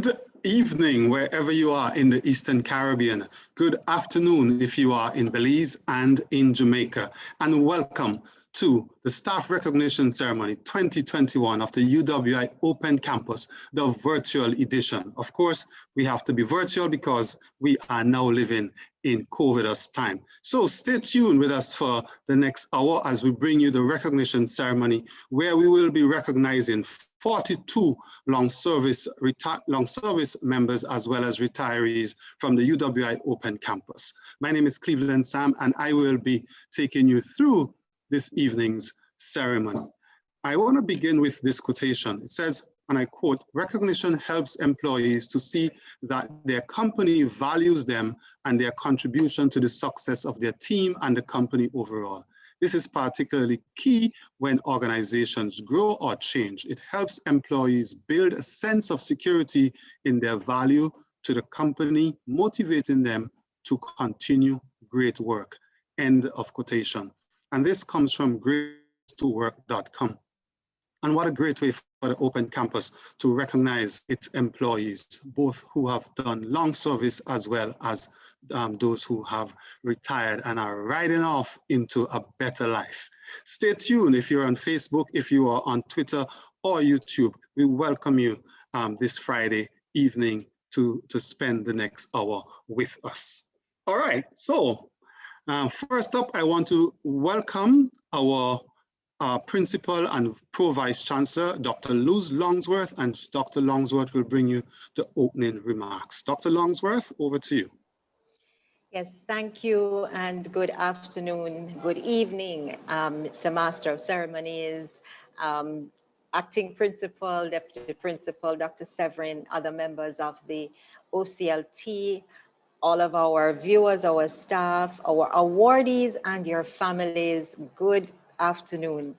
Good evening, wherever you are in the Eastern Caribbean. Good afternoon if you are in Belize and in Jamaica. And welcome to the Staff Recognition Ceremony 2021 of the UWI Open Campus, the virtual edition. Of course, we have to be virtual because we are now living in COVID's time. So stay tuned with us for the next hour as we bring you the recognition ceremony, where we will be recognizing 42 long service members as well as retirees from the UWI Open Campus. My name is Cleveland Sam, and I will be taking you through this evening's ceremony. I want to begin with this quotation. It says, and I quote, "Recognition helps employees to see that their company values them and their contribution to the success of their team and the company overall. This is particularly key when organizations grow or change. It helps employees build a sense of security in their value to the company, motivating them to continue great work." End of quotation. And this comes from greattowork.com. And what a great way for the Open Campus to recognize its employees, both who have done long service as well as those who have retired and are riding off into a better life. Stay tuned if you're on Facebook, if you are on Twitter or YouTube. We welcome you this Friday evening to spend the next hour with us. All right, so first up, I want to welcome our Principal and Pro-Vice Chancellor, Dr. Luz Longsworth, and Dr. Longsworth will bring you the opening remarks. Dr. Longsworth, over to you. Yes, thank you, and good afternoon, good evening, Mr. Master of Ceremonies, Acting Principal, Deputy Principal, Dr. Severin, other members of the OCLT, all of our viewers, our staff, our awardees, and your families, good afternoon.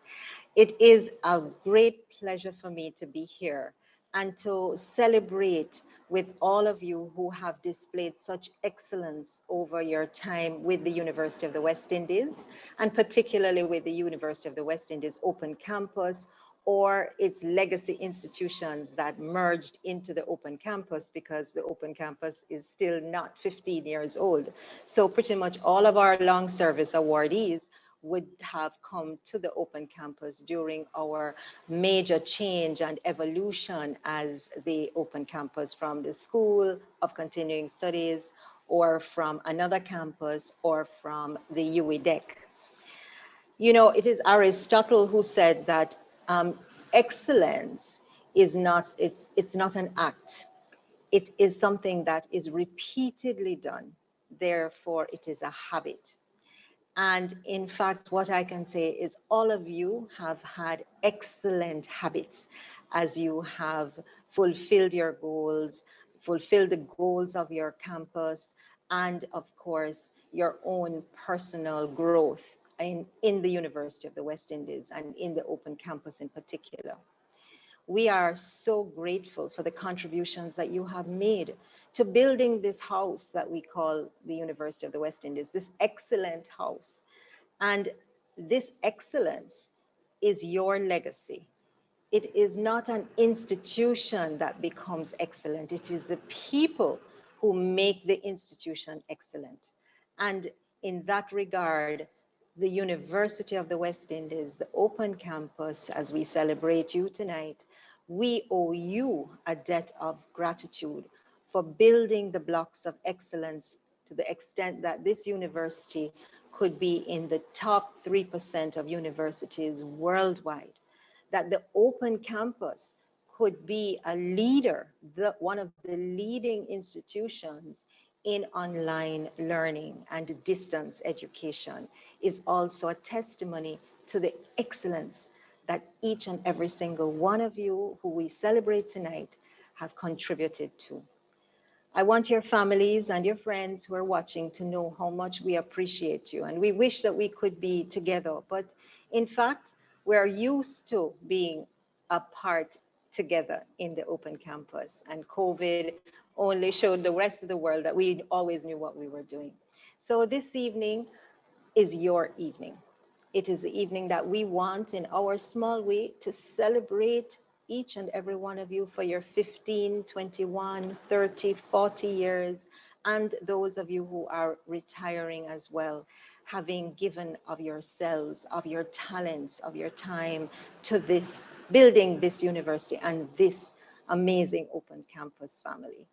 It is a great pleasure for me to be here and to celebrate with all of you who have displayed such excellence over your time with the University of the West Indies, and particularly with the University of the West Indies Open Campus, or its legacy institutions that merged into the Open Campus, because the Open Campus is still not 15 years old. So pretty much all of our long service awardees would have come to the Open Campus during our major change and evolution as the Open Campus from the School of Continuing Studies, or from another campus, or from the UWI. You know, it is Aristotle who said that excellence is not, it's not an act. It is something that is repeatedly done. Therefore, it is a habit. And in fact, what I can say is all of you have had excellent habits as you have fulfilled your goals, fulfilled the goals of your campus, and of course, your own personal growth in the University of the West Indies and in the Open Campus in particular. We are so grateful for the contributions that you have made to building this house that we call the University of the West Indies, this excellent house. And this excellence is your legacy. It is not an institution that becomes excellent. It is the people who make the institution excellent. And in that regard, the University of the West Indies, the Open Campus, as we celebrate you tonight, we owe you a debt of gratitude for building the blocks of excellence to the extent that this university could be in the top 3% of universities worldwide, that the Open Campus could be a leader, one of the leading institutions in online learning and distance education, is also a testimony to the excellence that each and every single one of you who we celebrate tonight have contributed to. I want your families and your friends who are watching to know how much we appreciate you. And we wish that we could be together, but in fact, we're used to being apart together in the Open Campus. And COVID only showed the rest of the world that we always knew what we were doing. So this evening is your evening. It is the evening that we want in our small way to celebrate each and every one of you for your 15, 21, 30, 40 years, and those of you who are retiring as well, having given of yourselves, of your talents, of your time to this, building this university and this amazing open campus family.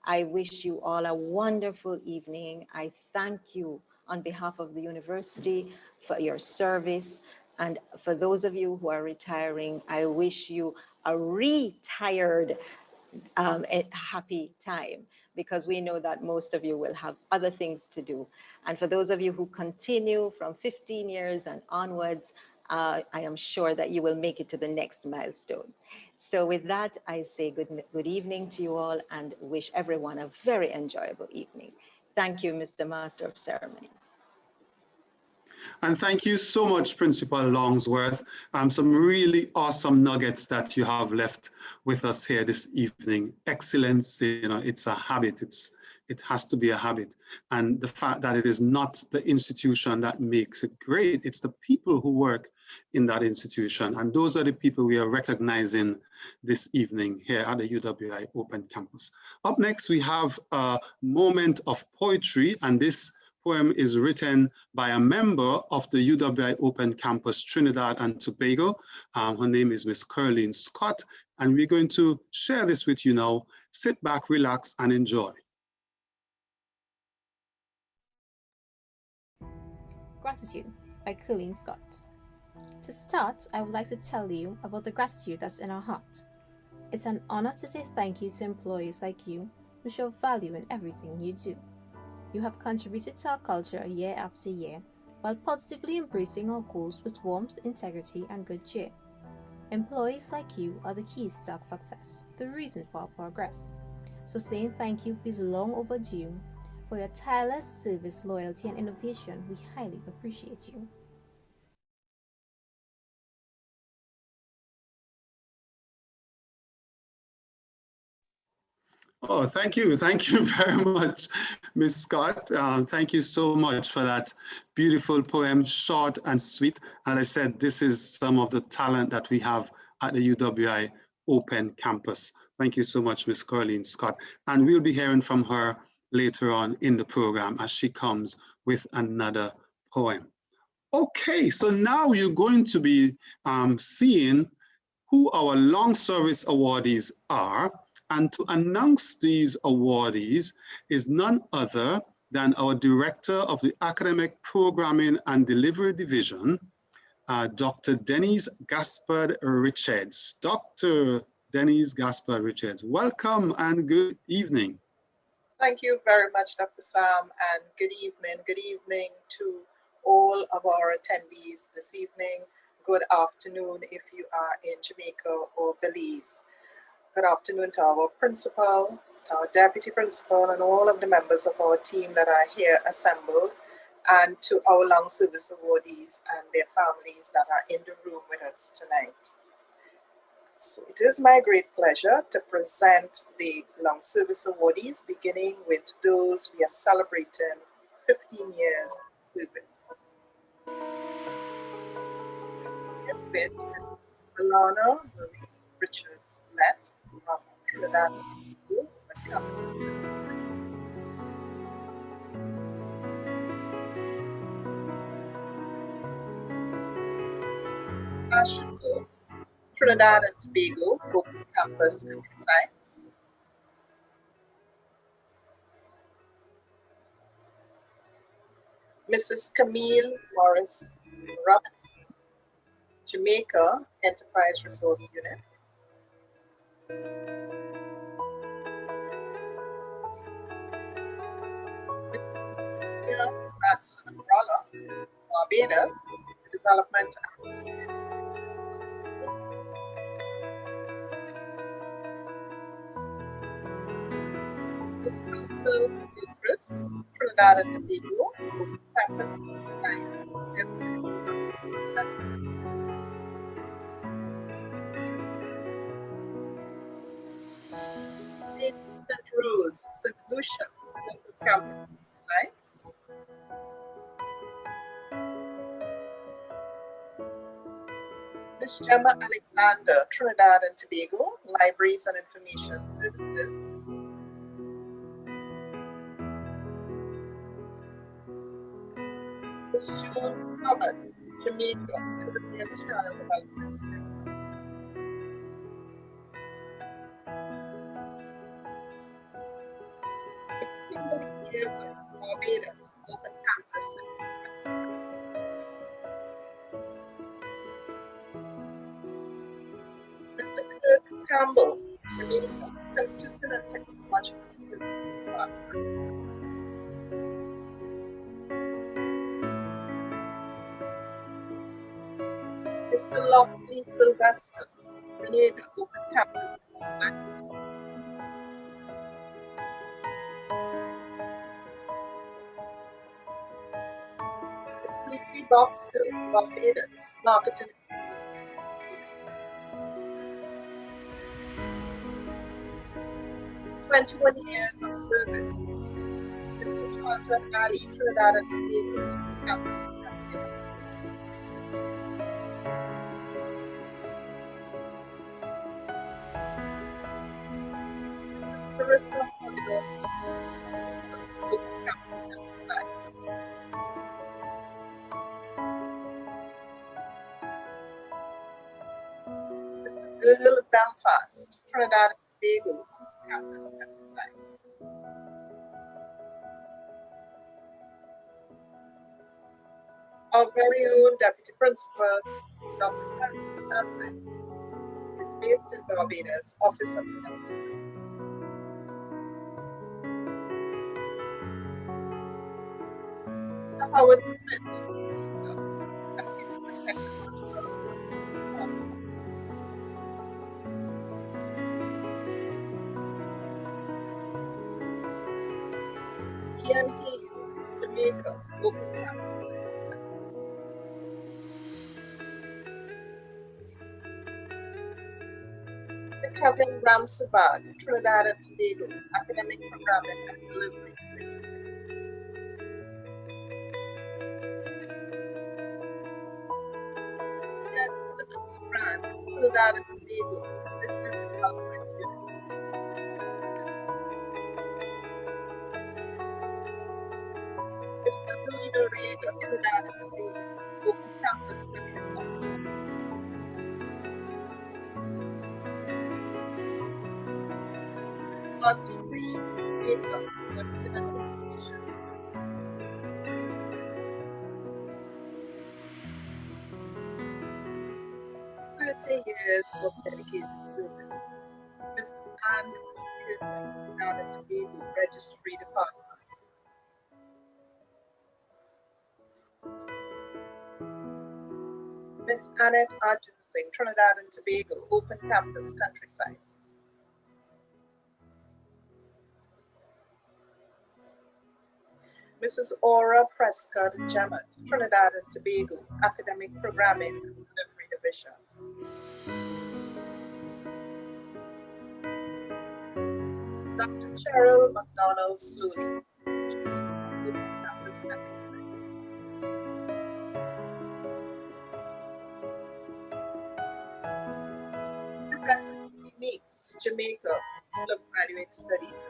I wish you all a wonderful evening. I thank you on behalf of the university for your service. And for those of you who are retiring, I wish you a retired a happy time, because we know that most of you will have other things to do. And for those of you who continue from 15 years and onwards, I am sure that you will make it to the next milestone. So with that, I say good evening to you all and wish everyone a very enjoyable evening. Thank you, Mr. Master of Ceremonies. And thank you so much, Principal Longsworth. Some really awesome nuggets that you have left with us here this evening. Excellence, you know, it's a habit. It has to be a habit. And the fact that it is not the institution that makes it great, it's the people who work in that institution. And those are the people we are recognizing this evening here at the UWI Open Campus. Up next, we have a moment of poetry, and this poem is written by a member of the UWI Open Campus Trinidad and Tobago. Her name is Miss Caroline Scott, and we're going to share this with you now. Sit back, relax, and enjoy. Gratitude by Caroline Scott. To start, I would like to tell you about the gratitude that's in our heart. It's an honor to say thank you to employees like you who show value in everything you do. You have contributed to our culture year after year while positively embracing our goals with warmth, integrity, and good cheer. Employees like you are the keys to our success, the reason for our progress. So saying thank you feels long overdue. For your tireless service, loyalty, and innovation, we highly appreciate you. Oh, thank you. Thank you very much, Ms. Scott. Thank you so much for that beautiful poem, short and sweet. As I said, this is some of the talent that we have at the UWI Open Campus. Thank you so much, Ms. Caroline Scott. And we'll be hearing from her later on in the program as she comes with another poem. Okay, so now you're going to be seeing who our long service awardees are. And to announce these awardees is none other than our Director of the Academic Programming and Delivery Division, Dr. Denise Gaspard Richards. Dr. Denise Gaspard Richards, welcome and good evening. Thank you very much, Dr. Sam, and good evening. Good evening to all of our attendees this evening. Good afternoon if you are in Jamaica or Belize. Good afternoon to our principal, to our deputy principal, and all of the members of our team that are here assembled, and to our long service awardees and their families that are in the room with us tonight. So it is my great pleasure to present the long service awardees, beginning with those we are celebrating 15 years service. With Mrs. Milana Marie Richards Lett from Trinidad and Tobago. Ashiko, Trinidad and Tobago Open Campus Science. Mrs. Camille Morris Robinson, Jamaica Enterprise Resource Unit. Matson Rolla, Barbados, Development and Miss Crystal Gilchrist, Trinidad and Tobago, Open Campus St. Rose, St. Lucia, Open Campus Science. Ms. Gemma Alexander, Trinidad and Tobago, Libraries and Information Services. Ms. Joan Thomas, Jamaica, Caribbean Child Development Center. Kimberly Yearwood, Barbados, Open Campus. Mr. Kirk Campbell, Jamaica, Computer and Technological Services Department. Mr. Loxley Sylvester, Grenada, Open Campus. Mr. Lee Boxhill, Barbados, Marketing. 21 years of service. Mr. Jonathan Ali, Trinidad and Tobago, Campus. Mrs. Carissa Honduras, Open Campus site. Mr. Earl Belfast, Trinidad and Tobago, Campus sites. Our very own Deputy Principal, Dr. Francis Stanford, is based in Barbados, Office of the Deputy. Mr. Howard Smith, Mr. Ian Hayes, Jamaica, Open Campus. Mr. Kevin Ramsabad, Trinidad and Tobago, Academic Programming and Delivery. Brand, Trinidad and Tobago, Business Development Unit. Mr. Louis Noriega, Trinidad and Tobago, Open Campus Country. Marcy Reed, Jamaica, Marketing and Communication. Years of dedicated service. Ms. Anne Trinidad and Tobago Registry Department. Ms. Annette Arjun-Singh, Trinidad and Tobago Open Campus Country Sites. Mrs. Aura Prescott Jamet, Trinidad and Tobago Academic Programming and Delivery Division. Dr. Cheryl McDonald Slowly, Campus Countryside. Professor Meeks, Jamaica, School of Graduate Studies.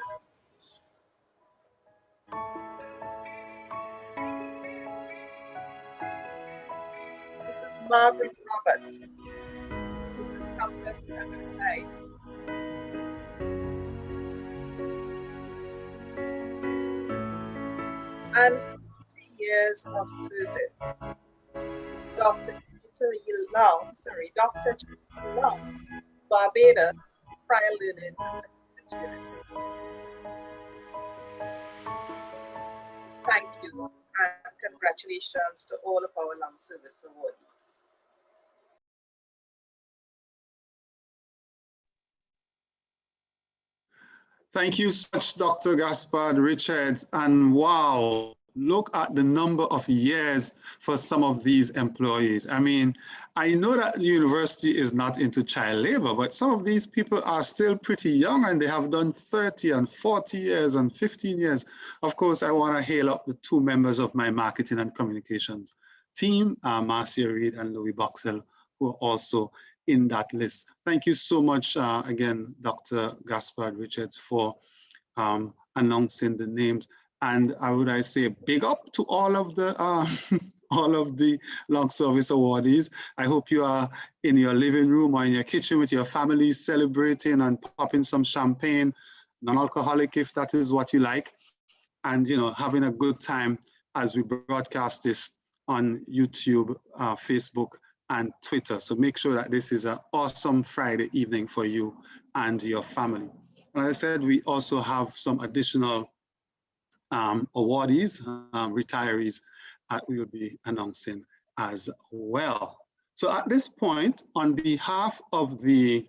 Mrs. Margaret Roberts, Campus Countryside. And 40 years of service. Dr. Janitha Long, Barbados, Prior Learning Unit. Thank you and congratulations to all of our long service awardees. Thank you so much, Dr. Gaspard Richards. And wow, look at the number of years for some of these employees. I mean, I know that the university is not into child labor, but some of these people are still pretty young and they have done 30 and 40 years and 15 years. Of course, I want to hail up the two members of my marketing and communications team, Marcia Reed and Louis Boxell, who are also in that list. Thank you so much again, Dr. Gaspard Richards, for announcing the names. And I say big up to all of the all of the long service awardees. I hope you are in your living room or in your kitchen with your family celebrating and popping some champagne, non-alcoholic if that is what you like, and having a good time as we broadcast this on YouTube, Facebook, and Twitter. So make sure that this is an awesome Friday evening for you and your family. And as I said, we also have some additional awardees, retirees, we will be announcing as well. So at this point, on behalf of the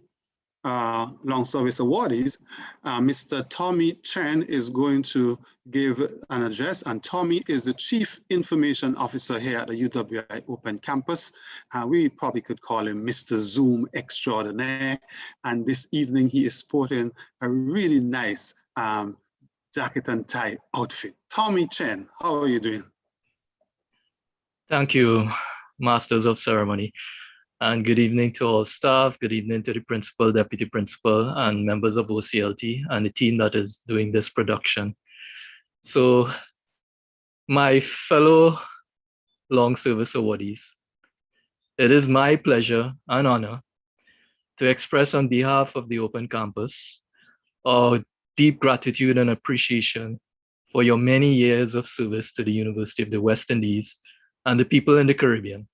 long service awardees, Mr. Tommy Chen is going to give an address, and Tommy is the Chief Information Officer here at the UWI Open Campus. We probably could call him Mr. Zoom Extraordinaire, and this evening he is sporting a really nice jacket and tie outfit. Tommy Chen, how are you doing? Thank you, Masters of Ceremony. And good evening to all staff, good evening to the principal, deputy principal, and members of OCLT and the team that is doing this production. So my fellow long service awardees, it is my pleasure and honor to express on behalf of the Open Campus our deep gratitude and appreciation for your many years of service to the University of the West Indies and the people in the Caribbean.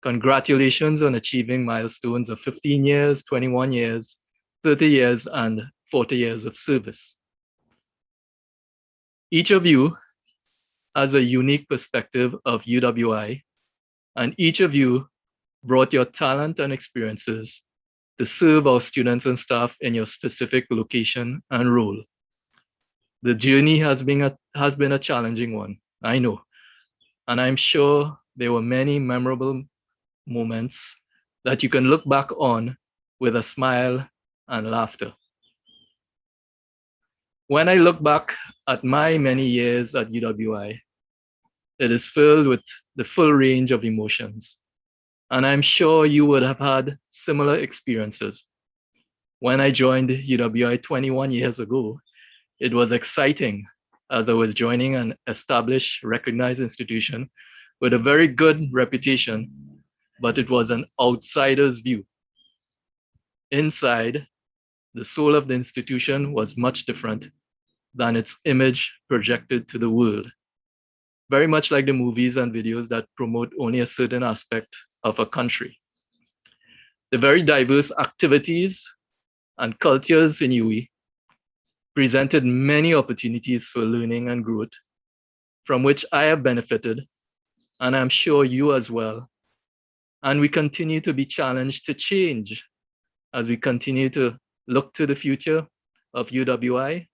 Congratulations on achieving milestones of 15 years, 21 years, 30 years, and 40 years of service. Each of you has a unique perspective of UWI, and each of you brought your talent and experiences to serve our students and staff in your specific location and role. The journey has been a challenging one, I know, and I'm sure there were many memorable moments that you can look back on with a smile and laughter. When I look back at my many years at UWI, it is filled with the full range of emotions. And I'm sure you would have had similar experiences. When I joined UWI 21 years ago, it was exciting as I was joining an established, recognized institution with a very good reputation, but it was an outsider's view. Inside, the soul of the institution was much different than its image projected to the world. Very much like the movies and videos that promote only a certain aspect of a country. The very diverse activities and cultures in UWI presented many opportunities for learning and growth, from which I have benefited, and I'm sure you as well. And we continue to be challenged to change as we continue to look to the future of UWI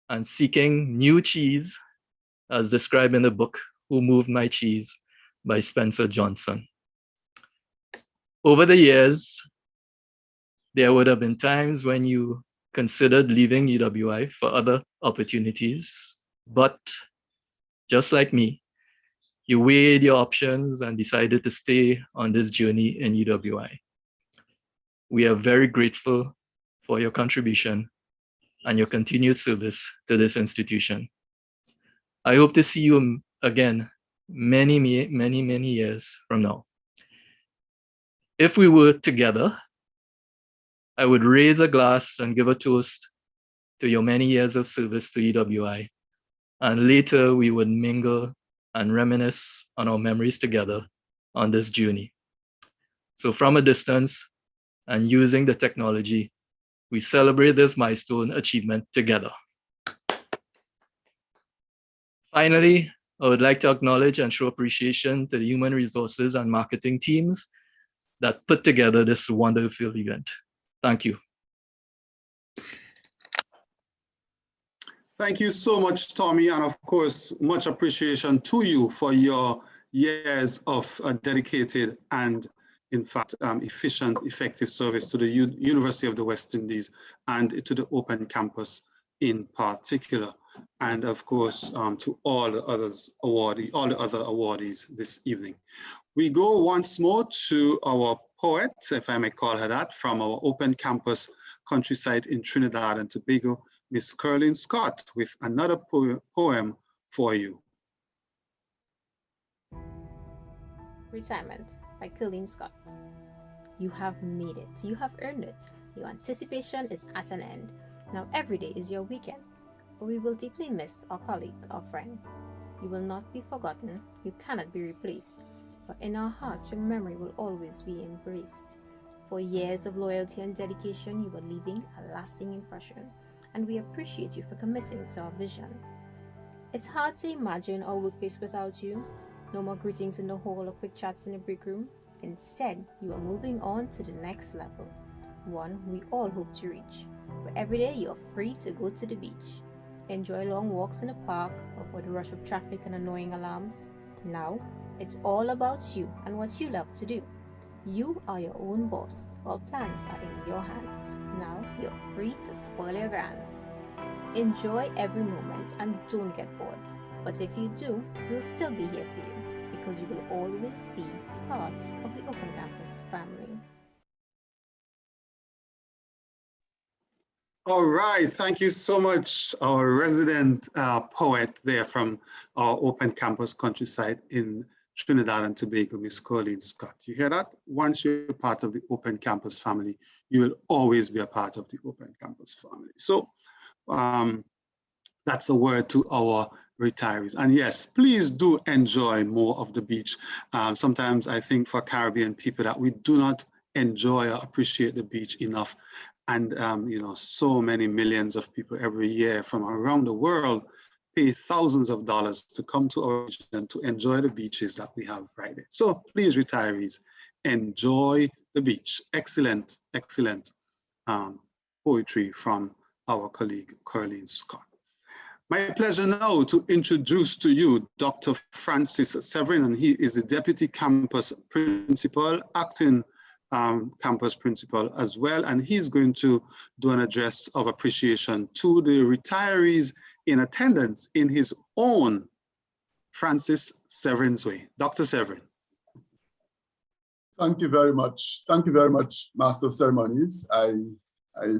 and seeking new cheese, as described in the book, Who Moved My Cheese by Spencer Johnson. Over the years, there would have been times when you considered leaving UWI for other opportunities, but just like me, you weighed your options and decided to stay on this journey in UWI. We are very grateful for your contribution and your continued service to this institution. I hope to see you again many years from now. If we were together, I would raise a glass and give a toast to your many years of service to UWI. And later we would mingle and reminisce on our memories together on this journey. So from a distance and using the technology, we celebrate this milestone achievement together. Finally, I would like to acknowledge and show appreciation to the human resources and marketing teams that put together this wonderful event. Thank you. Thank you so much, Tommy, and of course, much appreciation to you for your years of dedicated and, in fact, efficient, effective service to the University of the West Indies and to the Open Campus in particular, and of course, to all the other awardees this evening. We go once more to our poet, if I may call her that, from our open campus countryside in Trinidad and Tobago, Miss Curlin Scott, with another poem for you. Retirement by Colleen Scott. You have made it. You have earned it. Your anticipation is at an end. Now every day is your weekend. But we will deeply miss our colleague, our friend. You will not be forgotten. You cannot be replaced. But in our hearts, your memory will always be embraced. For years of loyalty and dedication, you are leaving a lasting impression. And we appreciate you for committing to our vision. It's hard to imagine our workplace without you. No more greetings in the hall or quick chats in the break room. Instead, you are moving on to the next level, one we all hope to reach, where every day you are free to go to the beach. Enjoy long walks in the park, avoid the rush of traffic and annoying alarms. Now, it's all about you and what you love to do. You are your own boss. All plans are in your hands. Now, you're free to spoil your grands. Enjoy every moment and don't get bored. But if you do, we'll still be here for you, because you will always be part of the Open Campus family. All right, thank you so much, our resident poet there from our open campus countryside in Trinidad and Tobago, Miss Colleen Scott. You hear that? Once you're part of the open campus family, you will always be a part of the open campus family. So that's a word to our retirees. And yes, please do enjoy more of the beach. Sometimes I think for Caribbean people that we do not enjoy or appreciate the beach enough. And you know, so many millions of people every year from around the world pay thousands of dollars to come to our region to enjoy the beaches that we have right there. So please, retirees, enjoy the beach. Excellent, excellent poetry from our colleague, Curlin Scott. My pleasure now to introduce to you Dr. Francis Severin, and he is the Deputy Campus Principal, acting campus principal as well, and he's going to do an address of appreciation to the retirees in attendance in his own Francis Severin's way. Dr. Severin. Thank you very much. Thank you very much, Master of Ceremonies. I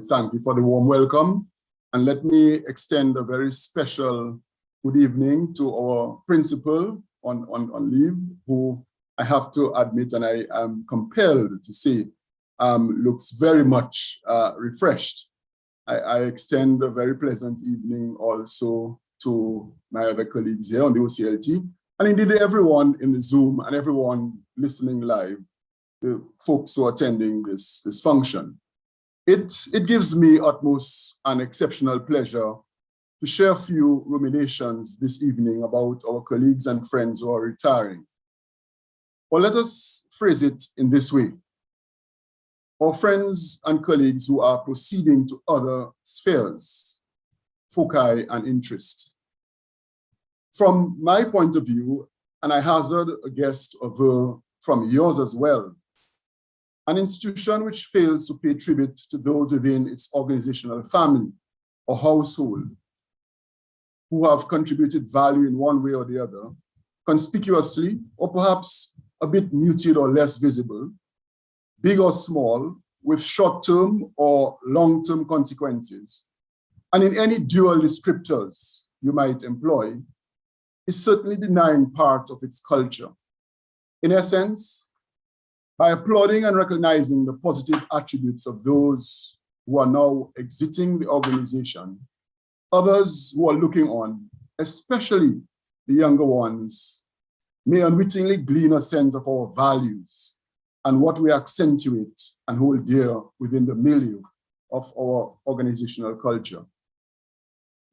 thank you for the warm welcome. And let me extend a very special good evening to our principal on leave, who I have to admit, and I am compelled to say, looks very much refreshed. I extend a very pleasant evening also to my other colleagues here on the OCLT, and indeed everyone in the Zoom and everyone listening live, the folks who are attending this function. It gives me utmost and exceptional pleasure to share a few ruminations this evening about our colleagues and friends who are retiring. Or let us phrase it in this way. Our friends and colleagues who are proceeding to other spheres, foci and interest. From my point of view, and I hazard a guess from yours as well, an institution which fails to pay tribute to those within its organizational family or household who have contributed value in one way or the other, conspicuously, or perhaps a bit muted or less visible, big or small, with short-term or long-term consequences, and in any dual descriptors you might employ, is certainly denying part of its culture. In essence, by applauding and recognizing the positive attributes of those who are now exiting the organization, others who are looking on, especially the younger ones, may unwittingly glean a sense of our values and what we accentuate and hold dear within the milieu of our organizational culture.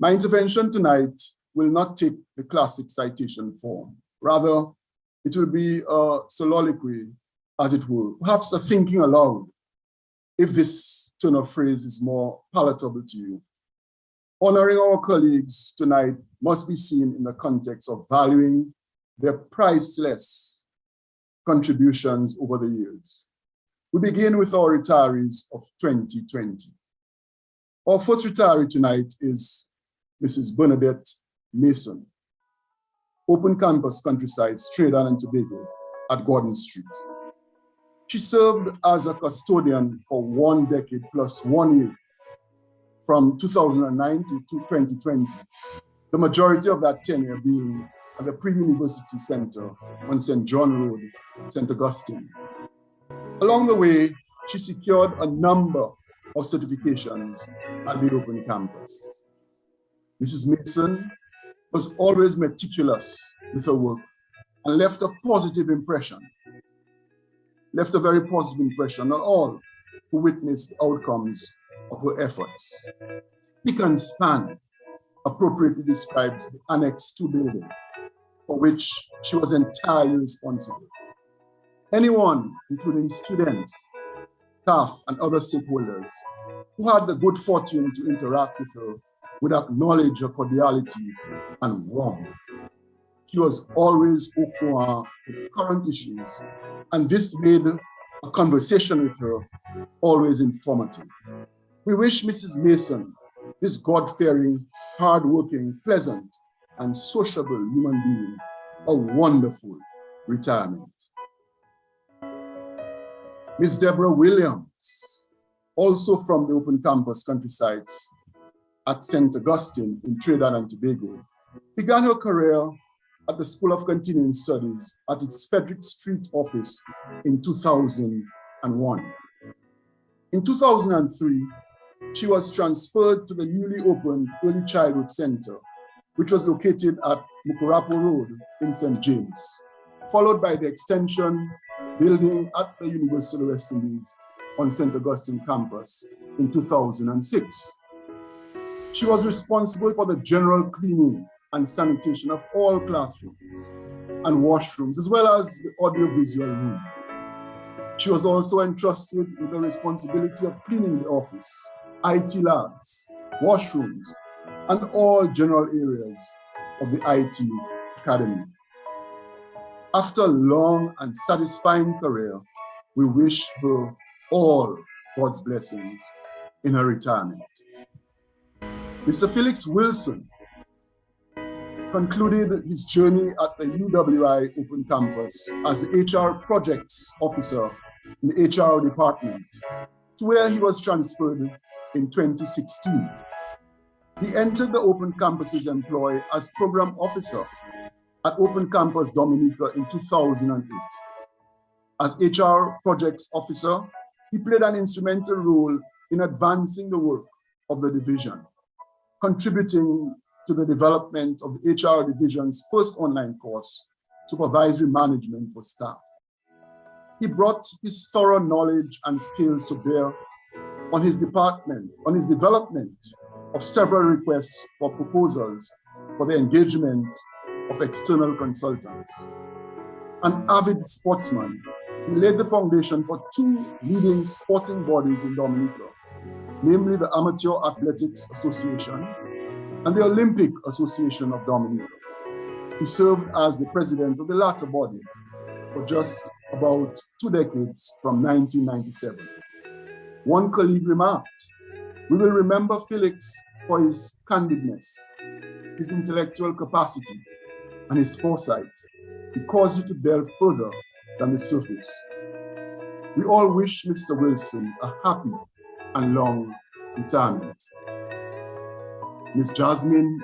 My intervention tonight will not take the classic citation form. Rather, it will be a soliloquy, as it were, perhaps a thinking aloud, if this turn of phrase is more palatable to you. Honoring our colleagues tonight must be seen in the context of valuing their priceless contributions over the years. We begin with our retirees of 2020. Our first retiree tonight is Mrs. Bernadette Mason, Open Campus Countryside, Trinidad and Tobago at Gordon Street. She served as a custodian for 1 decade plus 1 year, from 2009 to 2020, the majority of that tenure being at the Pre-University Center on St. John Road, St. Augustine. Along the way, she secured a number of certifications at the Open Campus. Mrs. Mason was always meticulous with her work and left a very positive impression on all who witnessed the outcomes of her efforts. Spick and Span appropriately describes the Annex 2 building, for which she was entirely responsible. Anyone, including students, staff, and other stakeholders who had the good fortune to interact with her would acknowledge her cordiality and warmth. She was always au courant with current issues, and this made a conversation with her always informative. We wish Mrs. Mason, this God-fearing, hard-working, pleasant, and sociable human being, a wonderful retirement. Ms. Deborah Williams, also from the Open Campus countrysides at St. Augustine in Trinidad and Tobago, began her career at the School of Continuing Studies at its Frederick Street office in 2001. In 2003, she was transferred to the newly opened Early Childhood Center, which was located at Mukurapo Road in St. James, followed by the extension building at the University of the West Indies on St. Augustine campus in 2006. She was responsible for the general cleaning and sanitation of all classrooms and washrooms, as well as the audiovisual room. She was also entrusted with the responsibility of cleaning the office, IT labs, washrooms, and all general areas of the IT Academy. After a long and satisfying career, we wish her all God's blessings in her retirement. Mr. Felix Wilson concluded his journey at the UWI Open Campus as the HR Projects Officer in the HR department, to where he was transferred in 2016. He entered the Open Campus's employ as Program Officer at Open Campus Dominica in 2008. As HR Projects Officer, he played an instrumental role in advancing the work of the division, contributing to the development of the HR division's first online course, Supervisory Management for Staff. He brought his thorough knowledge and skills to bear on his development of several requests for proposals for the engagement of external consultants. An avid sportsman, he laid the foundation for two leading sporting bodies in Dominica, namely the Amateur Athletics Association and the Olympic Association of Dominica. He served as the president of the latter body for just about 2 decades from 1997. One colleague remarked, "We will remember Felix for his candidness, his intellectual capacity, and his foresight. He caused you to delve further than the surface." We all wish Mr. Wilson a happy and long retirement. Ms. Jasmine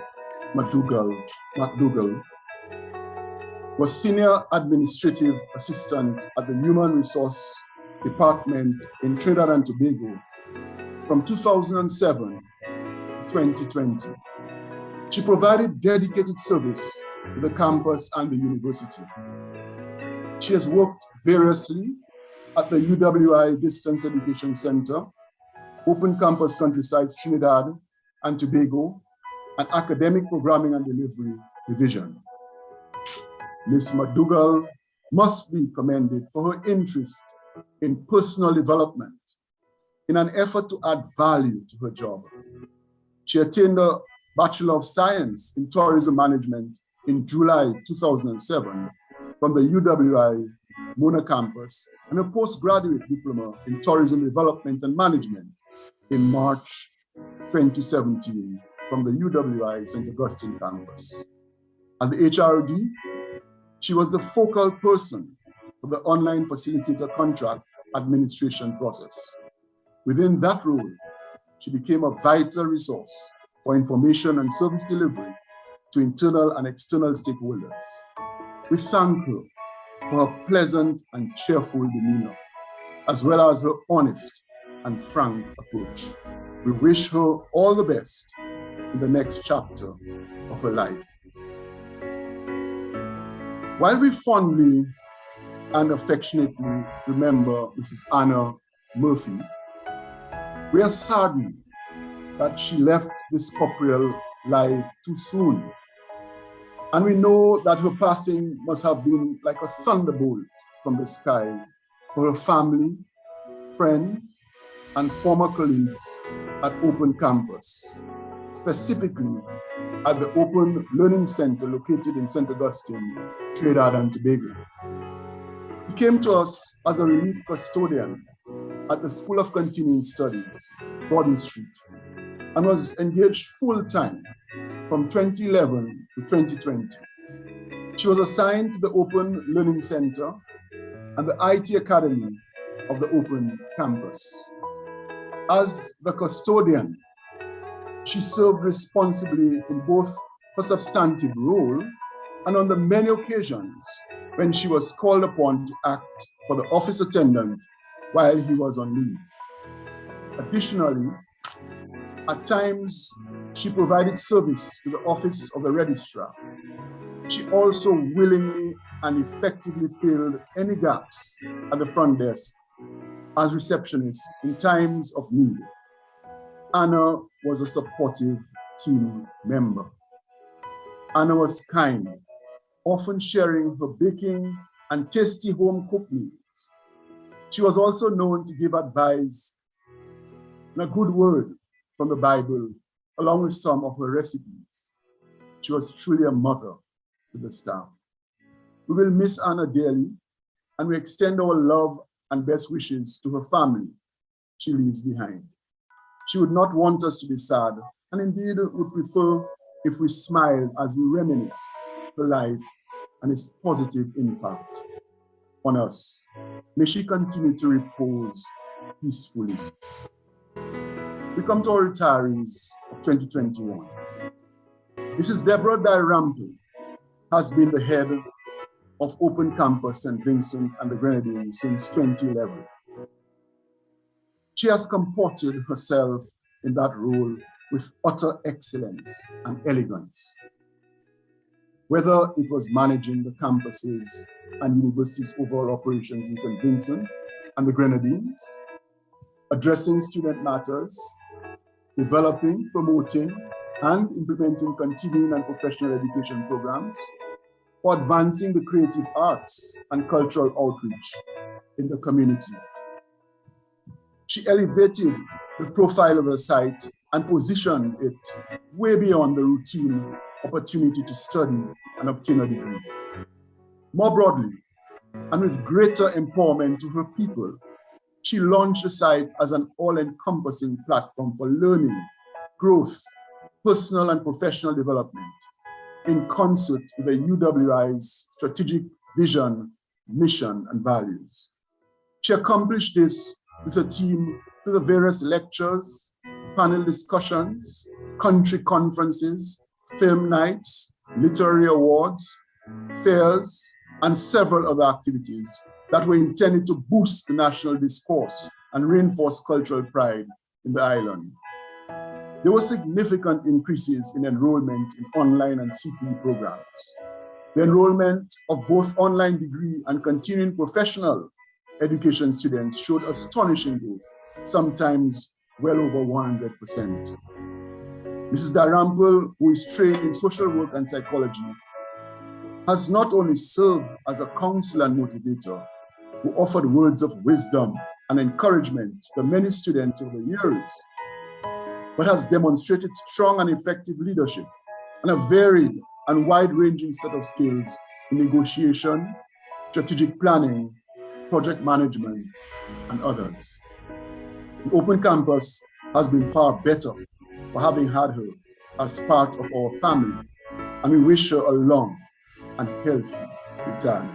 McDougall was Senior Administrative Assistant at the Human Resource Department in Trinidad and Tobago from 2007 to 2020. She provided dedicated service to the campus and the university. She has worked variously at the UWI Distance Education Center, Open Campus Countryside Trinidad and Tobago, and Academic Programming and Delivery Division. Ms. McDougall must be commended for her interest in personal development in an effort to add value to her job. She attained a Bachelor of Science in Tourism Management in July 2007 from the UWI Mona campus and a postgraduate diploma in Tourism Development and Management in March 2017 from the UWI St. Augustine campus. At the HRD, she was the focal person for the online facilitator contract administration process. Within that role, she became a vital resource for information and service delivery to internal and external stakeholders. We thank her for her pleasant and cheerful demeanor, as well as her honest and frank approach. We wish her all the best in the next chapter of her life. While we fondly and affectionately remember Mrs. Anna Murphy, we are saddened that she left this corporeal life too soon. And we know that her passing must have been like a thunderbolt from the sky for her family, friends, and former colleagues at Open Campus, specifically at the Open Learning Center located in St. Augustine, Trinidad and Tobago. He came to us as a relief custodian at the School of Continuing Studies, Gordon Street, and was engaged full-time from 2011 to 2020. She was assigned to the Open Learning Center and the IT Academy of the Open Campus. As the custodian, she served responsibly in both her substantive role and on the many occasions when she was called upon to act for the office attendant while he was on leave. Additionally, at times, she provided service to the office of the registrar. She also willingly and effectively filled any gaps at the front desk as receptionist in times of need. Anna was a supportive team member. Anna was kind, often sharing her baking and tasty home-cooked meals. She was also known to give advice and a good word from the Bible, along with some of her recipes. She was truly a mother to the staff. We will miss Anna dearly, and we extend our love and best wishes to her family she leaves behind. She would not want us to be sad, and indeed would prefer if we smiled as we reminisce her life and its positive impact on us. May she continue to repose peacefully. We come to our retirees of 2021. Mrs. Deborah Di Rambo has been the head of Open Campus St. Vincent and the Grenadines since 2011. She has comported herself in that role with utter excellence and elegance. Whether it was managing the campuses and university's overall operations in St. Vincent and the Grenadines, addressing student matters, developing, promoting, and implementing continuing and professional education programs, or advancing the creative arts and cultural outreach in the community. She elevated the profile of her site and positioned it way beyond the routine opportunity to study and obtain a degree. More broadly, and with greater empowerment to her people, she launched the site as an all-encompassing platform for learning, growth, personal and professional development, in concert with the UWI's strategic vision, mission, and values. She accomplished this with a team through the various lectures, panel discussions, country conferences, film nights, literary awards, fairs, and several other activities that were intended to boost the national discourse and reinforce cultural pride in the island. There were significant increases in enrollment in online and CPE programs. The enrollment of both online degree and continuing professional education students showed astonishing growth, sometimes well over 100%. Mrs. Di Rambo, who is trained in social work and psychology, has not only served as a counselor and motivator, who offered words of wisdom and encouragement to many students over the years, but has demonstrated strong and effective leadership and a varied and wide-ranging set of skills in negotiation, strategic planning, project management, and others. The Open Campus has been far better for having had her as part of our family, and we wish her a long and healthy retirement.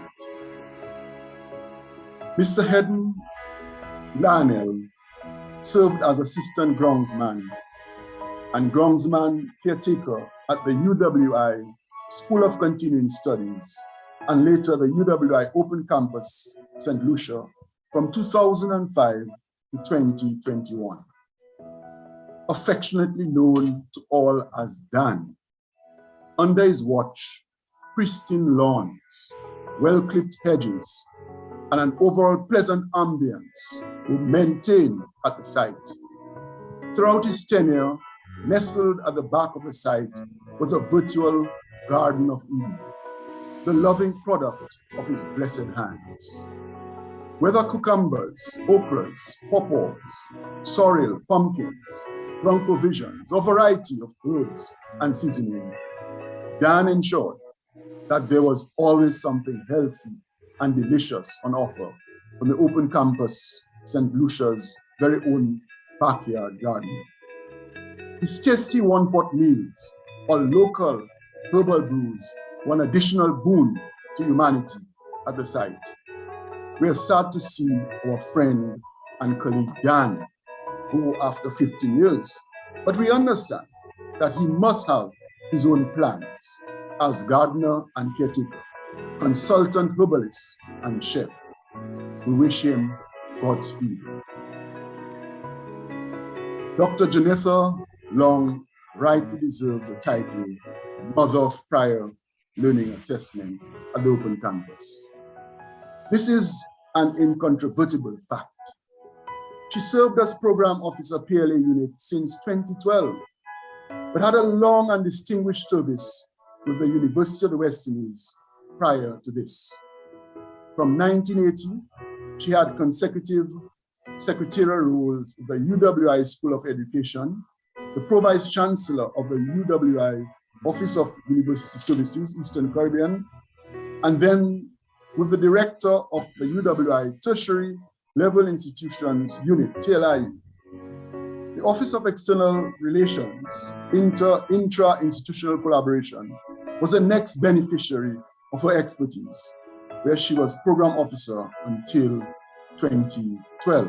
Mr. Hayden Larnell served as assistant groundsman and groundsman caretaker at the UWI School of Continuing Studies and later the UWI Open Campus, St. Lucia, from 2005 to 2021. Affectionately known to all as Dan. Under his watch, pristine lawns, well-clipped hedges, and an overall pleasant ambience were maintained at the site. Throughout his tenure, nestled at the back of the site was a virtual Garden of Eden, the loving product of his blessed hands. Whether cucumbers, okras, pawpaws, sorrel, pumpkins, ground provisions, or variety of herbs and seasoning, Dan ensured that there was always something healthy and delicious on offer from the Open Campus, St. Lucia's very own backyard garden. His tasty one-pot meals or local herbal brews were an additional boon to humanity at the site. We are sad to see our friend and colleague Dan, who after 15 years, but we understand that he must have his own plans as gardener and caretaker, consultant herbalist and chef. We wish him Godspeed. Dr. Janitha Long rightly deserves the title Mother of Prior Learning Assessment at the Open Campus. This is an incontrovertible fact. She served as Program Officer PLA Unit since 2012, but had a long and distinguished service with the University of the West Indies prior to this. From 1980, she had consecutive secretarial roles with the UWI School of Education, the Pro-Vice Chancellor of the UWI Office of University Services, Eastern Caribbean, and then with the Director of the UWI Tertiary Level Institutions Unit, TLIU. The Office of External Relations, Intra-Institutional Collaboration, was the next beneficiary of her expertise, where she was Program Officer until 2012.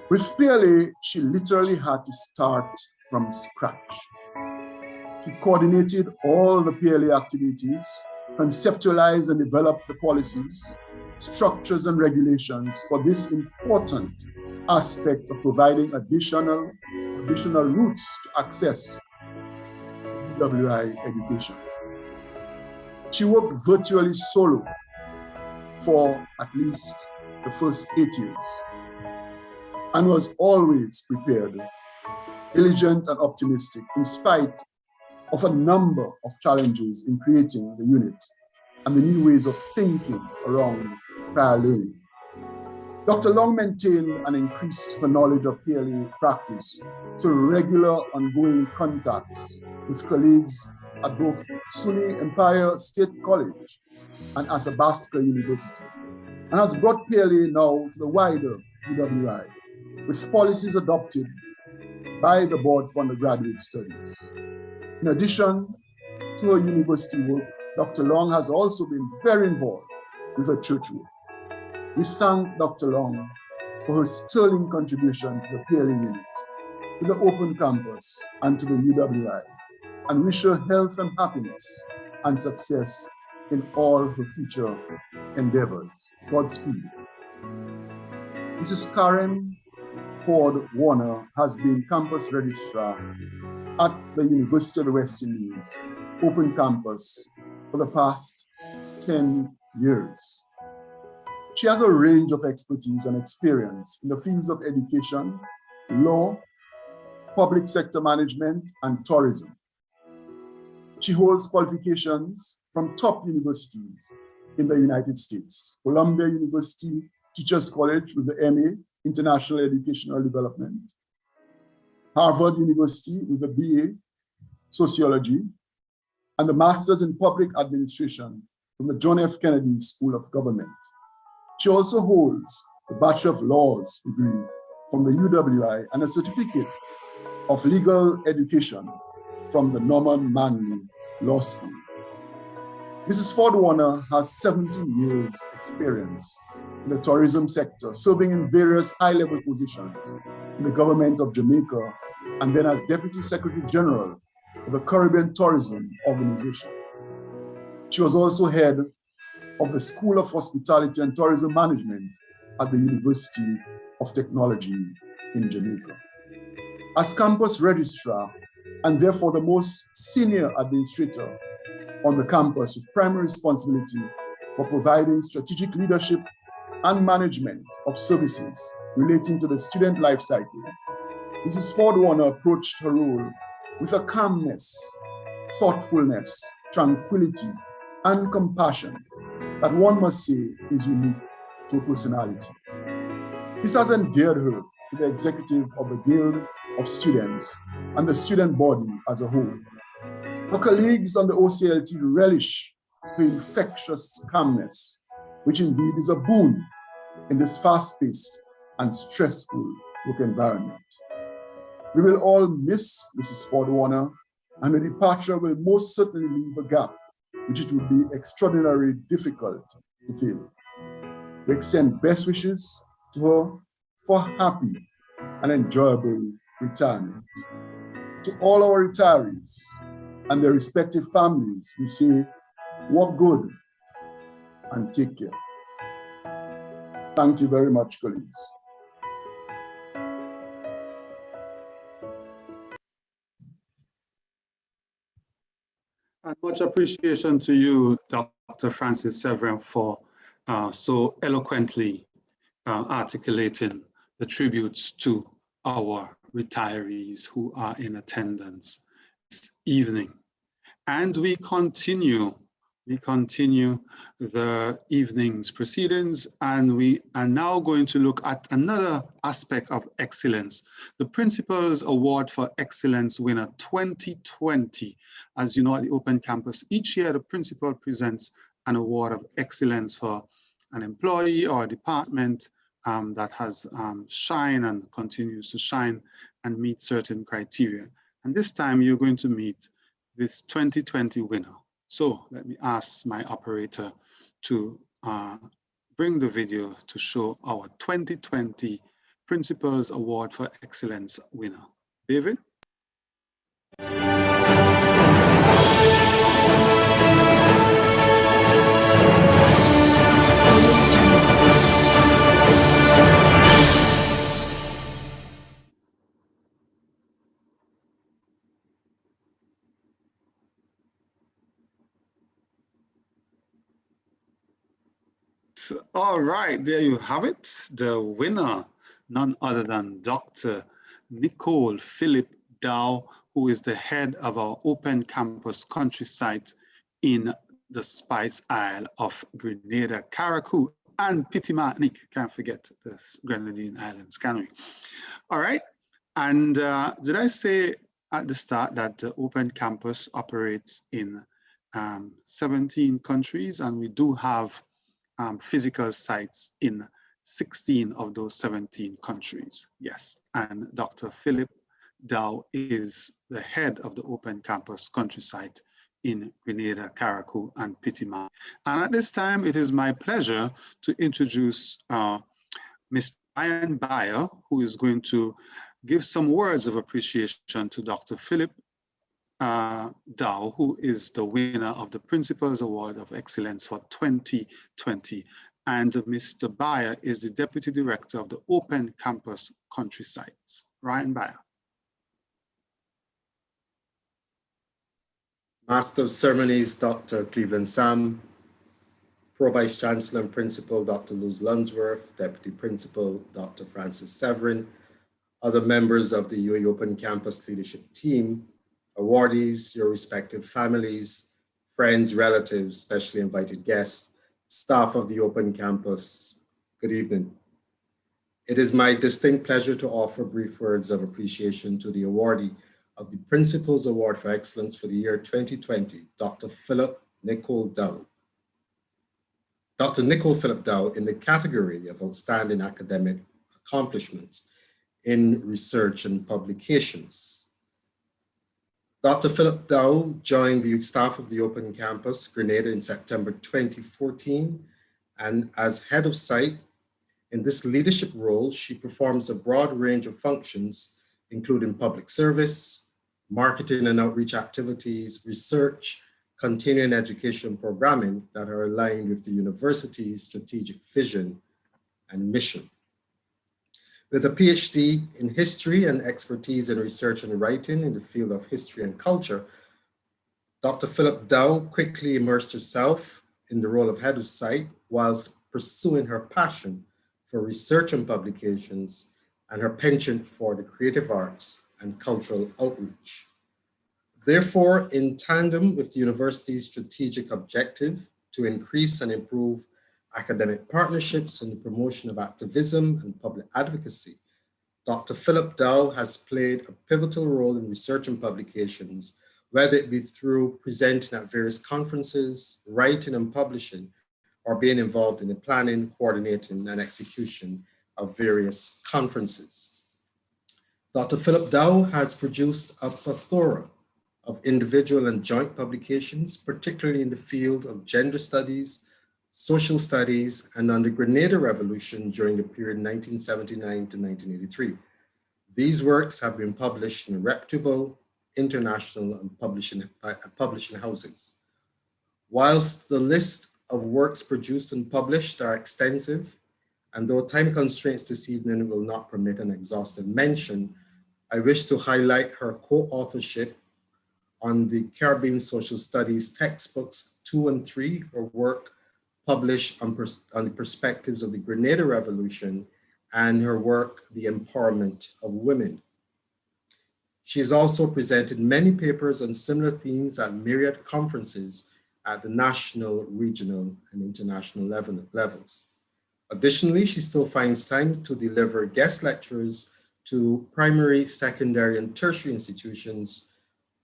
With PLA, she literally had to start from scratch. She coordinated all the PLA activities, conceptualized and developed the policies, structures and regulations for this important aspect of providing additional routes to access UWI education. She worked virtually solo for at least the first 8 years and was always prepared, diligent and optimistic in spite of a number of challenges in creating the unit and the new ways of thinking around prior learning. Dr. Long maintained and increased her knowledge of PLA practice through regular ongoing contacts with colleagues at both SUNY Empire State College and Athabasca University, and has brought PLA now to the wider UWI, with policies adopted by the Board for Undergraduate Studies. In addition to her university work, Dr. Long has also been very involved with her church work. We thank Dr. Long for her sterling contribution to the PLA unit, to the Open Campus, and to the UWI, and wish her health and happiness and success in all her future endeavors. Godspeed. Mrs. Karen Ford Warner has been campus registrar at the University of the West Indies Open Campus for the past 10 years. She has a range of expertise and experience in the fields of education, law, public sector management, and tourism. She holds qualifications from top universities in the United States: Columbia University Teachers College with the MA, International Educational Development, Harvard University with the BA, Sociology, and the Masters in Public Administration from the John F. Kennedy School of Government. She also holds the Bachelor of Laws degree from the UWI and a certificate of legal education from the Norman Manley Law School. Mrs. Ford Warner has 17 years experience in the tourism sector, serving in various high-level positions in the government of Jamaica, and then as Deputy Secretary General of the Caribbean Tourism Organization. She was also head of the School of Hospitality and Tourism Management at the University of Technology in Jamaica. As campus registrar, and therefore the most senior administrator on the campus with primary responsibility for providing strategic leadership and management of services relating to the student life cycle, Mrs. Ford Warner approached her role with a calmness, thoughtfulness, tranquility, and compassion that one must say is unique to her personality. This has endeared her to the executive of the Guild of Students and the student body as a whole. Her colleagues on the OCLT relish her infectious calmness, which indeed is a boon in this fast-paced and stressful work environment. We will all miss Mrs. Ford Warner, and her departure will most certainly leave a gap which it would be extraordinarily difficult to fill. We extend best wishes to her for a happy and enjoyable retirement. To all our retirees and their respective families, we say, work good and take care. Thank you very much, colleagues. And much appreciation to you, Dr. Francis Severin, for so eloquently articulating the tributes to our retirees who are in attendance this evening. And we continue the evening's proceedings, and we are now going to look at another aspect of excellence, the Principal's Award for Excellence winner 2020. As you know, at the Open Campus, each year the principal presents an award of excellence for an employee or a department that has shined and continues to shine and meet certain criteria. And this time you're going to meet this 2020 winner. So let me ask my operator to bring the video to show our 2020 Principal's Award for Excellence winner. David? All right, there you have it. The winner, none other than Dr. Nicole Philip Dow, who is the head of our Open Campus country site in the Spice Isle of Grenada, Carriacou, and Petit Martinique. Can't forget the Grenadine Islands, can we? All right, and did I say at the start that the Open Campus operates in 17 countries, and we do have physical sites in 16 of those 17 countries. Yes, and Dr. Philip Dow is the head of the Open Campus country site in Grenada, Carriacou, and Petit Martinique. And at this time, it is my pleasure to introduce Mr. Brian Bayer, who is going to give some words of appreciation to Dr. Philip Dow, who is the winner of the Principal's Award of Excellence for 2020. And Mr. Bayer is the Deputy Director of the Open Campus Country Sites. Ryan Bayer. Master of Ceremonies, Dr. Cleveland Sam, Pro Vice Chancellor and Principal, Dr. Luz Lunsworth, Deputy Principal, Dr. Francis Severin, other members of the UAE Open Campus Leadership Team, awardees, your respective families, friends, relatives, specially invited guests, staff of the Open Campus, good evening. It is my distinct pleasure to offer brief words of appreciation to the awardee of the Principal's Award for Excellence for the year 2020, Dr. Nicole Philip Dow, in the category of Outstanding Academic Accomplishments in Research and Publications. Dr. Philip Dow joined the staff of the Open Campus, Grenada, in September 2014, and as head of site, In this leadership role, she performs a broad range of functions, including public service, marketing and outreach activities, research, continuing education programming that are aligned with the university's strategic vision and mission. With a PhD in history and expertise in research and writing in the field of history and culture, Dr. Philip Dow quickly immersed herself in the role of head of site whilst pursuing her passion for research and publications and her penchant for the creative arts and cultural outreach. Therefore, in tandem with the university's strategic objective to increase and improve academic partnerships and the promotion of activism and public advocacy, Dr. Philip Dow has played a pivotal role in research and publications, whether it be through presenting at various conferences, writing and publishing, or being involved in the planning, coordinating, and execution of various conferences. Dr. Philip Dow has produced a plethora of individual and joint publications, particularly in the field of gender studies, social studies, and on the Grenada Revolution during the period 1979 to 1983. These works have been published in reputable international and publishing houses. Whilst the list of works produced and published are extensive, and though time constraints this evening will not permit an exhaustive mention, I wish to highlight her co-authorship on the Caribbean Social Studies textbooks 2 and 3, her work published on the perspectives of the Grenada Revolution, and her work, The Empowerment of Women. She has also presented many papers on similar themes at myriad conferences at the national, regional, and international levels. Additionally, she still finds time to deliver guest lectures to primary, secondary, and tertiary institutions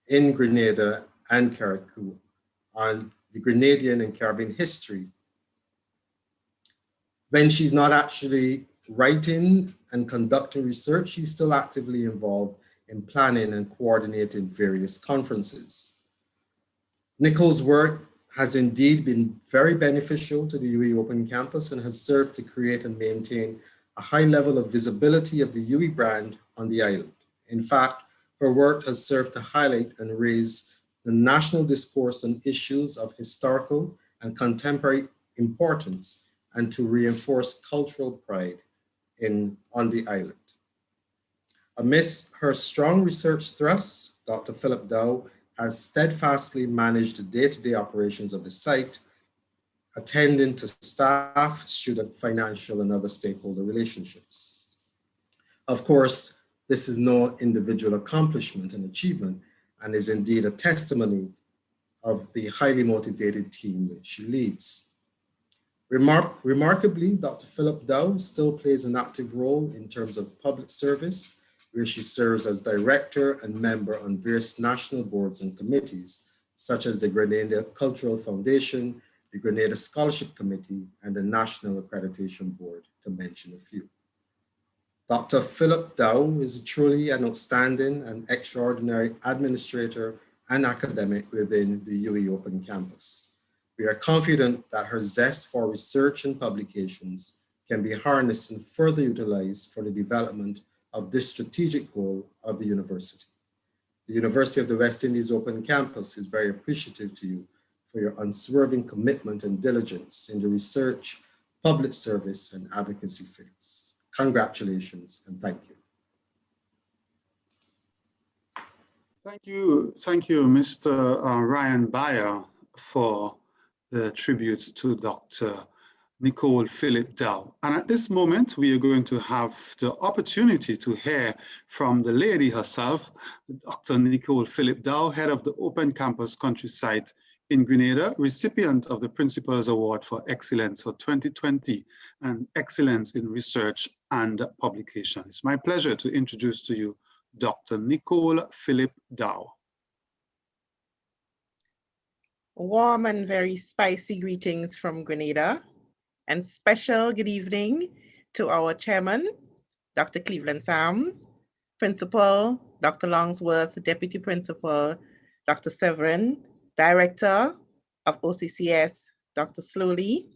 in Grenada and Carriacou on the Grenadian and Caribbean history. When she's not actually writing and conducting research, she's still actively involved in planning and coordinating various conferences. Nicole's work has indeed been very beneficial to the UWI Open Campus and has served to create and maintain a high level of visibility of the UWI brand on the island. In fact, her work has served to highlight and raise the national discourse on issues of historical and contemporary importance and to reinforce cultural pride on the island. Amidst her strong research thrusts, Dr. Philip Dow has steadfastly managed the day-to-day operations of the site, attending to staff, student, financial, and other stakeholder relationships. Of course, this is no individual accomplishment and achievement, and is indeed a testimony of the highly motivated team that she leads. Remarkably, Dr. Philip Dow still plays an active role in terms of public service, where she serves as director and member on various national boards and committees, such as the Grenada Cultural Foundation, the Grenada Scholarship Committee, and the National Accreditation Board, to mention a few. Dr. Philip Dow is truly an outstanding and extraordinary administrator and academic within the UWI Open Campus. We are confident that her zest for research and publications can be harnessed and further utilized for the development of this strategic goal of the university. The University of the West Indies Open Campus is very appreciative to you for your unswerving commitment and diligence in the research, public service, and advocacy fields. Congratulations and thank you. Thank you, Mr. Ryan Bayer, for the tribute to Dr. Nicole Philip Dow. And at this moment, we are going to have the opportunity to hear from the lady herself, Dr. Nicole Philip Dow, head of the Open Campus Countryside in Grenada, recipient of the Principal's Award for Excellence for 2020 and Excellence in Research and Publication. It's my pleasure to introduce to you Dr. Nicole Philip Dow. Warm and very spicy greetings from Grenada, and special good evening to our chairman, Dr. Cleveland Sam, principal, Dr. Longsworth, deputy principal, Dr. Severin, director of OCCS, Dr. Slowly,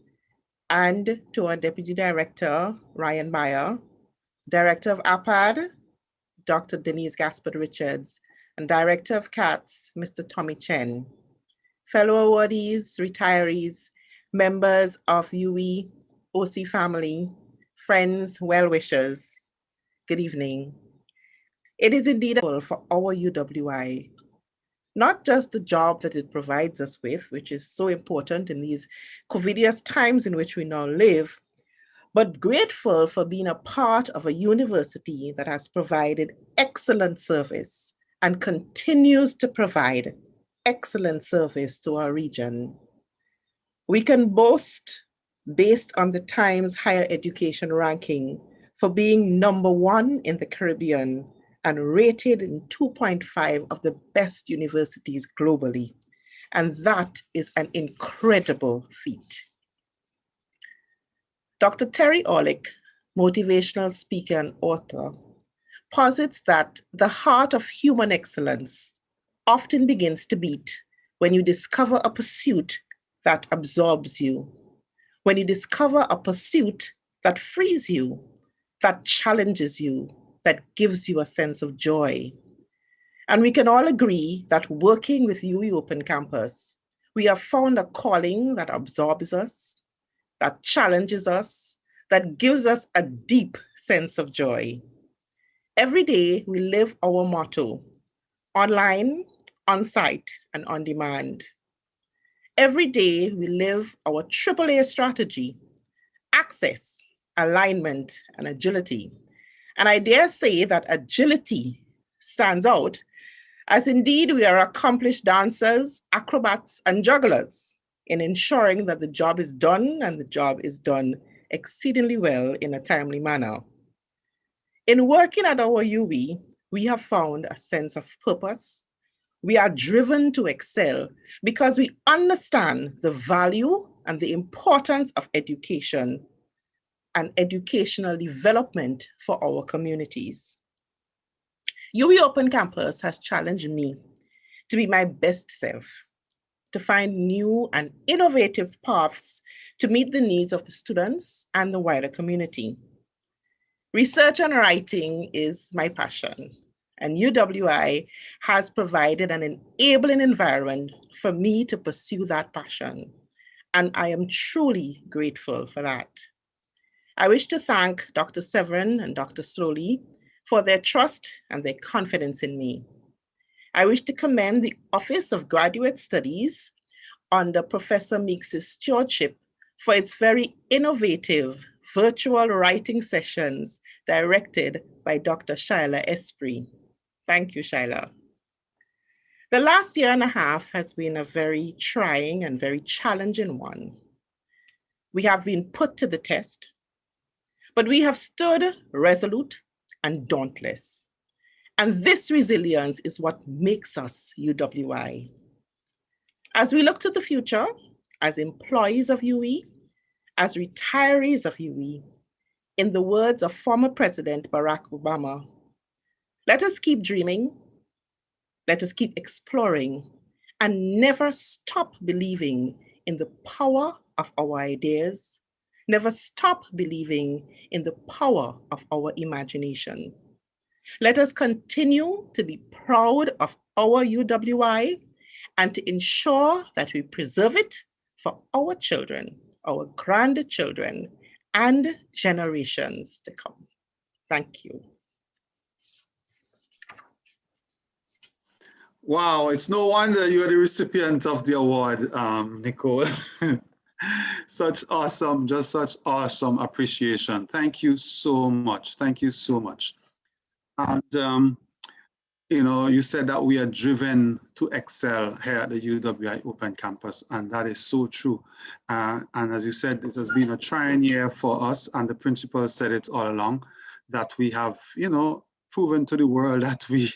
and to our Deputy Director, Ryan Bayer, Director of APAD, Dr. Denise Gaspard Richards, and Director of CATS, Mr. Tommy Chen, fellow awardees, retirees, members of UE, OC family, friends, well-wishers, good evening. It is indeed for our UWI, not just the job that it provides us with, which is so important in these COVIDious times in which we now live, but grateful for being a part of a university that has provided excellent service and continues to provide excellent service to our region. We can boast, based on the Times Higher Education ranking, for being #1 in the Caribbean and rated in 2.5 of the best universities globally. And that is an incredible feat. Dr. Terry Orlick, motivational speaker and author, posits that the heart of human excellence often begins to beat when you discover a pursuit that absorbs you, when you discover a pursuit that frees you, that challenges you, that gives you a sense of joy. And we can all agree that working with UE Open Campus, we have found a calling that absorbs us, that challenges us, that gives us a deep sense of joy. Every day we live our motto, online, on-site, and on demand. Every day we live our AAA strategy, access, alignment, and agility. And I dare say that agility stands out, as indeed we are accomplished dancers, acrobats, and jugglers in ensuring that the job is done and the job is done exceedingly well in a timely manner. In working at our UE, we have found a sense of purpose. We are driven to excel because we understand the value and the importance of education and educational development for our communities. UE Open Campus has challenged me to be my best self, to find new and innovative paths to meet the needs of the students and the wider community. Research and writing is my passion, and UWI has provided an enabling environment for me to pursue that passion, and I am truly grateful for that. I wish to thank Dr. Severin and Dr. Slowly for their trust and their confidence in me. I wish to commend the Office of Graduate Studies under Professor Meeks' stewardship for its very innovative virtual writing sessions directed by Dr. Shaila Esprit. Thank you, Shaila. The last year and a half has been a very trying and very challenging one. We have been put to the test, but we have stood resolute and dauntless. And this resilience is what makes us UWI. As we look to the future, as employees of UE, as retirees of UE, in the words of former President Barack Obama, let us keep dreaming, let us keep exploring, and never stop believing in the power of our ideas, never stop believing in the power of our imagination. Let us continue to be proud of our UWI and to ensure that we preserve it for our children, our grandchildren, and generations to come. Thank you. Wow, it's no wonder you are the recipient of the award, Nicole. Such awesome, just such awesome appreciation. Thank you so much. Thank you so much. And, you know, you said that we are driven to excel here at the UWI Open Campus, and that is so true. And as you said, this has been a trying year for us, and the principal said it all along, that we have, you know, proven to the world that we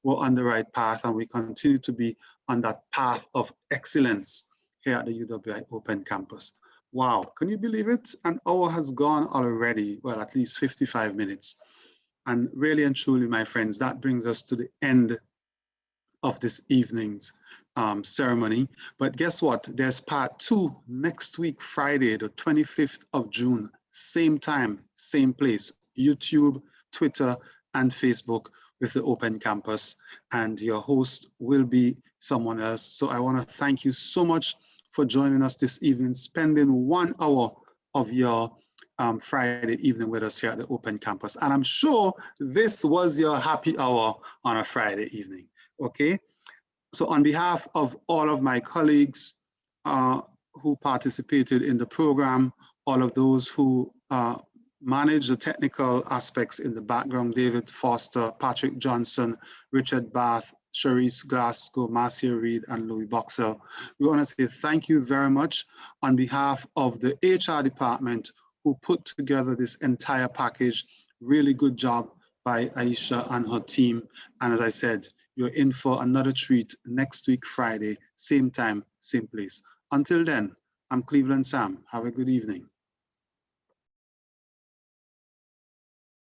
were on the right path, and we continue to be on that path of excellence here at the UWI Open Campus. Wow, can you believe it? An hour has gone already, well, at least 55 minutes. And really and truly, my friends, that brings us to the end of this evening's ceremony. But guess what? There's part 2 next week, Friday, the 25th of June, same time, same place, YouTube, Twitter, and Facebook with the Open Campus. And your host will be someone else. So I want to thank you so much for joining us this evening, spending 1 hour of your Friday evening with us here at the Open Campus. And I'm sure this was your happy hour on a Friday evening, okay? So on behalf of all of my colleagues who participated in the program, all of those who manage the technical aspects in the background, David Foster, Patrick Johnson, Richard Bath, Cherise Glasgow, Marcia Reed, and Louis Boxer, we want to say thank you very much on behalf of the HR department who put together this entire package. Really good job by Aisha and her team. And as I said, you're in for another treat next week, Friday, same time, same place. Until then, I'm Cleveland Sam. Have a good evening.